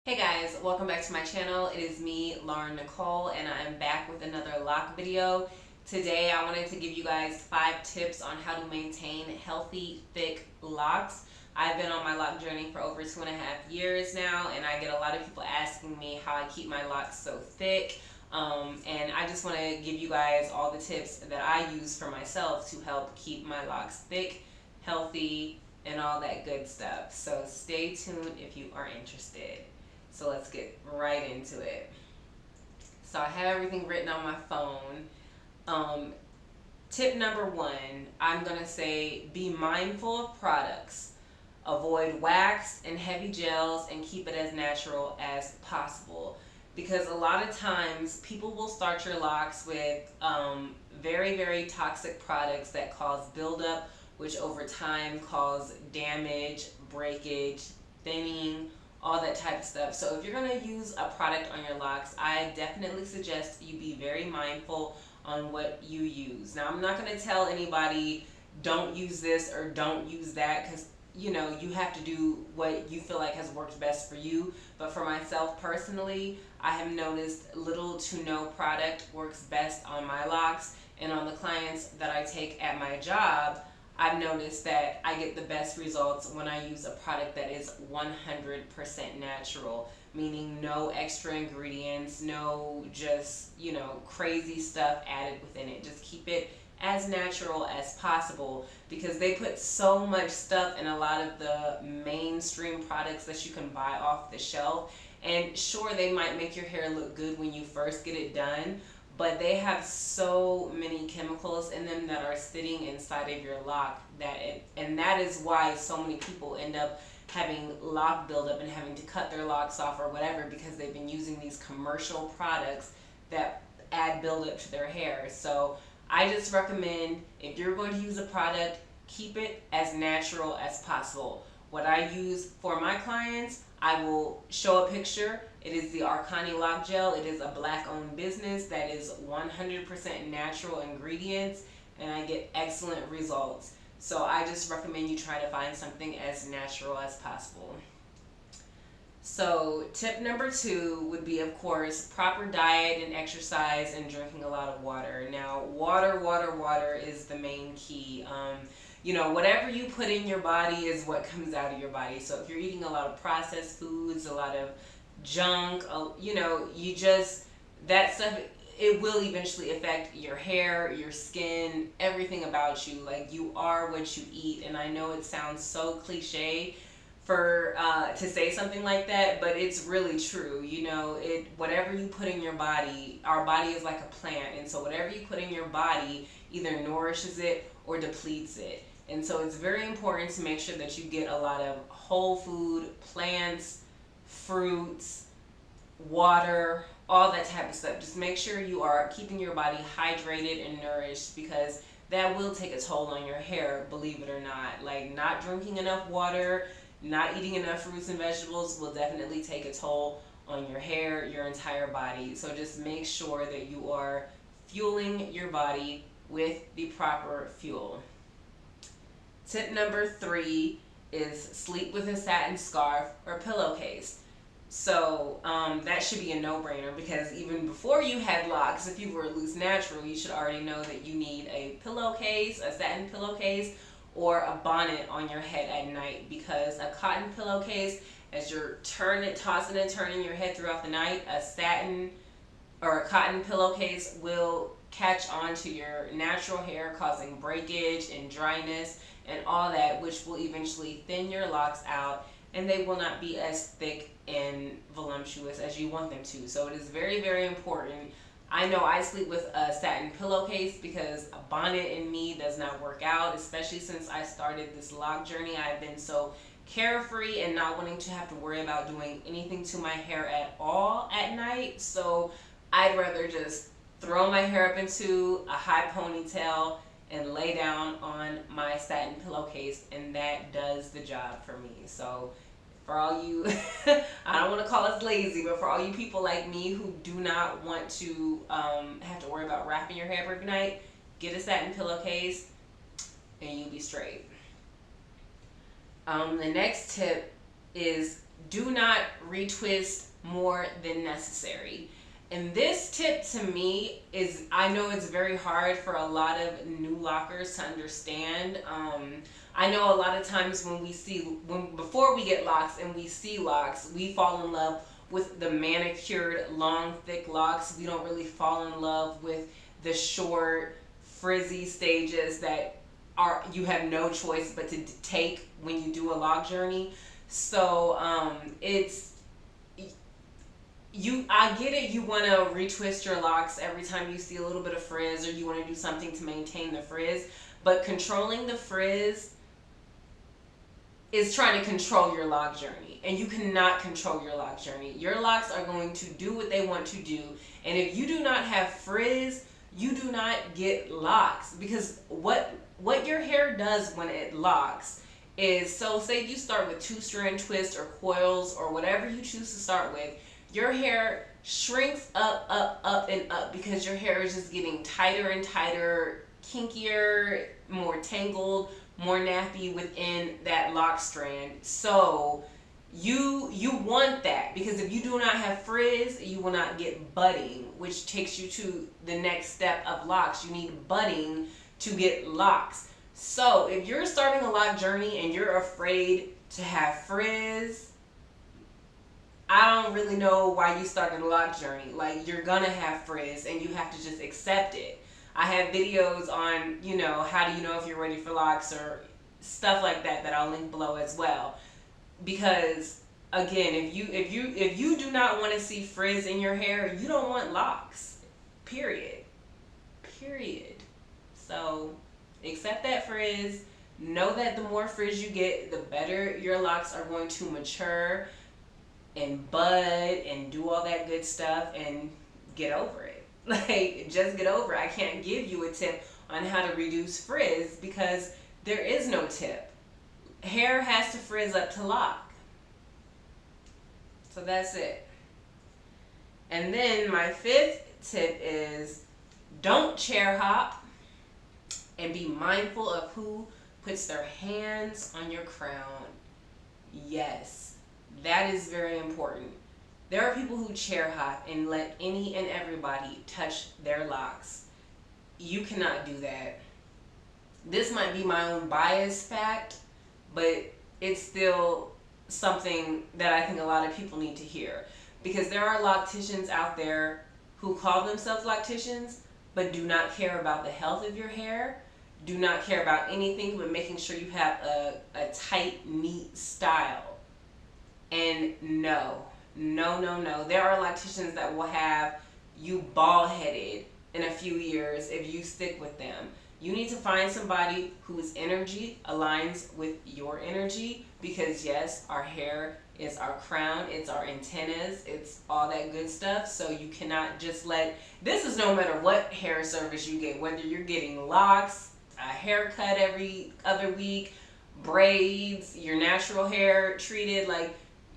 Hey guys, welcome back to my channel. It is me, LaurenNicole, and I am back with another lock video. Today I wanted to give you guys 5 tips on how to maintain healthy, thick locks. I've been on my lock journey for over 2.5 years now, and I get a lot of people asking me how I keep my locks so thick. And I just want to give you guys all the tips that I use for myself to help keep my locks thick, healthy, and all that good stuff. So stay tuned if you are interested. So let's get right into it. So I have everything written on my phone. Um, Tip number 1, I'm going to say be mindful of products. Avoid wax and heavy gels and keep it as natural as possible. Because a lot of times people will start your locks with very, very toxic products that cause buildup, which over time cause damage, breakage, thinning, all that type of stuff. So if you're going to use a product on your locks, I definitely suggest you be very mindful on what you use. Now, I'm not going to tell anybody don't use this or don't use that, because you have to do what you feel like has worked best for you. But for myself personally, I have noticed little to no product works best on my locks, and on the clients that I take at my job, I've noticed that I get the best results when I use a product that is 100% natural, meaning no extra ingredients, no just, crazy stuff added within it. Just keep it as natural as possible, because they put so much stuff in a lot of the mainstream products that you can buy off the shelf. And sure, they might make your hair look good when you first get it done, but they have so many chemicals in them that are sitting inside of your lock and that is why so many people end up having lock buildup and having to cut their locks off or whatever, because they've been using these commercial products that add buildup to their hair. So I just recommend, if you're going to use a product, keep it as natural as possible. What I use for my clients, I will show a picture. It is the Arcani Lock Gel. It is a black-owned business that is 100% natural ingredients, and I get excellent results. So I just recommend you try to find something as natural as possible. So tip number 2 would be, of course, proper diet and exercise and drinking a lot of water. Now, water is the main key. Whatever you put in your body is what comes out of your body. So if you're eating a lot of processed foods, a lot of junk, that stuff, it will eventually affect your hair, your skin, everything about you. Like, you are what you eat. And I know it sounds so cliche for to say something like that, but it's really true. Whatever you put in your body, our body is like a plant, and so whatever you put in your body either nourishes it or depletes it. And so it's very important to make sure that you get a lot of whole food, plants, fruits, water, all that type of stuff. Just make sure you are keeping your body hydrated and nourished, because that will take a toll on your hair, believe it or not. Like, not drinking enough water, not eating enough fruits and vegetables will definitely take a toll on your hair, your entire body. So just make sure that you are fueling your body with the proper fuel. Tip number 3 is sleep with a satin scarf or pillowcase. So that should be a no-brainer, because even before you had locks, if you were loose natural, you should already know that you need a pillowcase, a satin pillowcase, or a bonnet on your head at night. Because a cotton pillowcase, as you're tossing and turning your head throughout the night, a satin or a cotton pillowcase will catch onto your natural hair, causing breakage and dryness and all that, which will eventually thin your locks out, and they will not be as thick and voluptuous as you want them to. So it is very, very important. I know I sleep with a satin pillowcase because a bonnet in me does not work out, especially since I started this lock journey. I've been so carefree and not wanting to have to worry about doing anything to my hair at all at night. So I'd rather just throw my hair up into a high ponytail and lay down on my satin pillowcase, and that does the job for me. So for all you, I don't want to call us lazy, but for all you people like me who do not want to have to worry about wrapping your hair every night, get a satin pillowcase and you'll be straight. The next tip is do not retwist more than necessary. And this tip to me is, I know it's very hard for a lot of new lockers to understand. I know a lot of times before we get locks and we see locks, we fall in love with the manicured, long, thick locks. We don't really fall in love with the short, frizzy stages that you have no choice but to take when you do a lock journey. So I get it, you want to retwist your locks every time you see a little bit of frizz, or you want to do something to maintain the frizz, but controlling the frizz is trying to control your lock journey, and you cannot control your lock journey. Your locks are going to do what they want to do, and if you do not have frizz, you do not get locks. Because what your hair does when it locks is, so say you start with 2-strand twist or coils or whatever you choose to start with, your hair shrinks up and up, because your hair is just getting tighter and tighter, kinkier, more tangled, more nappy within that lock strand. So you want that, because if you do not have frizz, you will not get budding, which takes you to the next step of locks. You need budding to get locks. So if you're starting a lock journey and you're afraid to have frizz, I don't really know why you started a lock journey. Like, you're gonna have frizz and you have to just accept it. I have videos on, how do you know if you're ready for locks or stuff like that I'll link below as well. Because again, if you do not want to see frizz in your hair, you don't want locks. Period. So accept that frizz. Know that the more frizz you get, the better your locks are going to mature and bud and do all that good stuff, and get over it. Like, just get over it. I can't give you a tip on how to reduce frizz, because there is no tip. Hair has to frizz up to lock. So that's it. And then my 5th tip is, don't chair hop, and be mindful of who puts their hands on your crown. Yes, that is very important. There are people who chair hop and let any and everybody touch their locks. You cannot do that. This might be my own bias fact, but it's still something that I think a lot of people need to hear. Because there are locticians out there who call themselves locticians, but do not care about the health of your hair, do not care about anything but making sure you have a tight, neat style. And no. There are locticians that will have you bald-headed in a few years if you stick with them. You need to find somebody whose energy aligns with your energy, because yes, our hair is our crown, it's our antennas, it's all that good stuff. So you cannot just this is no matter what hair service you get, whether you're getting locks, a haircut every other week, braids, your natural hair treated,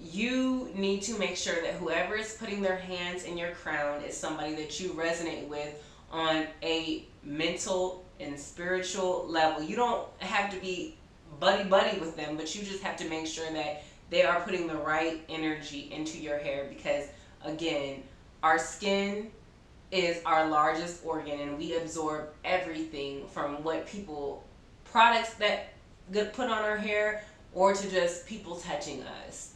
you need to make sure that whoever is putting their hands in your crown is somebody that you resonate with on a mental and spiritual level. You don't have to be buddy with them, but you just have to make sure that they are putting the right energy into your hair, because again, our skin is our largest organ, and we absorb everything from products that get put on our hair, or to just people touching us.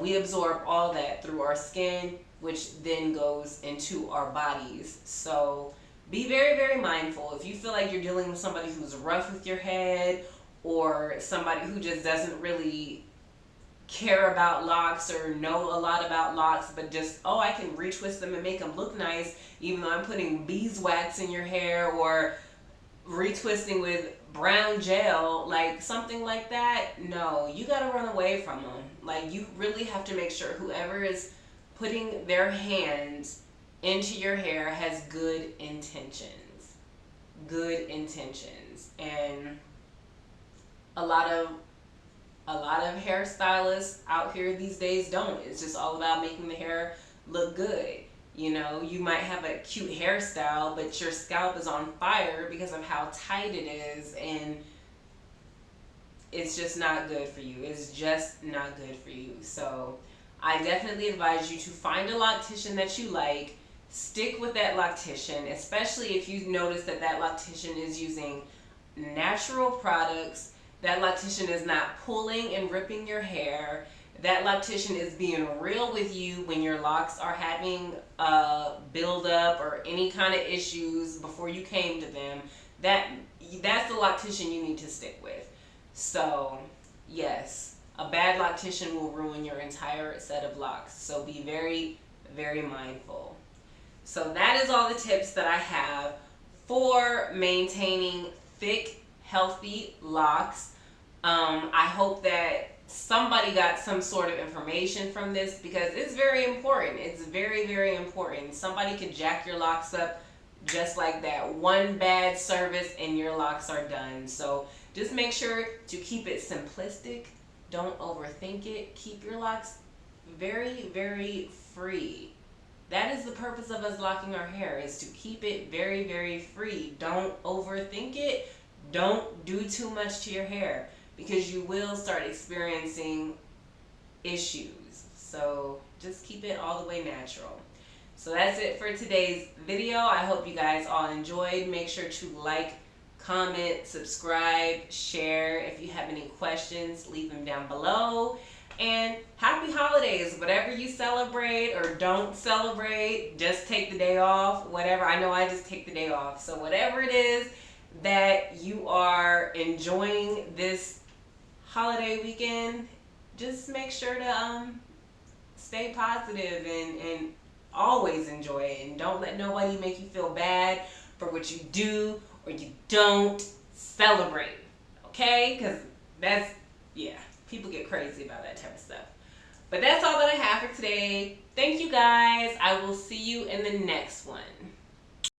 We absorb all that through our skin, which then goes into our bodies. So be very, very mindful. If you feel like you're dealing with somebody who's rough with your head, or somebody who just doesn't really care about locks or know a lot about locks, but just, I can retwist them and make them look nice, even though I'm putting beeswax in your hair, or retwisting with brown gel, something like that, no, you gotta run away from them. You really have to make sure whoever is putting their hands into your hair has good intentions. And a lot of hairstylists out here these days don't. It's just all about making the hair look good. You might have a cute hairstyle, but your scalp is on fire because of how tight it is, and it's just not good for you. It's just not good for you. So I definitely advise you to find a loctician that you like. Stick with that loctician, especially if you notice that that loctician is using natural products. That loctician is not pulling and ripping your hair. That loctician is being real with you when your locks are having a buildup or any kind of issues before you came to them. That's the loctician you need to stick with. So yes, a bad loctician will ruin your entire set of locks. So be very, very mindful. So that is all the tips that I have for maintaining thick, healthy locks. I hope that somebody got some sort of information from this, because it's very important. It's very, very important. Somebody could jack your locks up just like that. One bad service and your locks are done. So just make sure to keep it simplistic. Don't overthink it. Keep your locks very, very free. That is the purpose of us locking our hair, is to keep it very, very free. Don't overthink it. Don't do too much to your hair, because you will start experiencing issues. So just keep it all the way natural. So that's it for today's video. I hope you guys all enjoyed. Make sure to like, comment, subscribe, share. If you have any questions, leave them down below. And happy holidays. Whatever you celebrate or don't celebrate, just take the day off. Whatever. I know I just take the day off. So whatever it is that you are enjoying this holiday weekend, just make sure to stay positive and always enjoy it. And don't let nobody make you feel bad for what you do or you don't celebrate. Okay? Because that's, yeah, people get crazy about that type of stuff. But that's all that I have for today. Thank you guys. I will see you in the next one.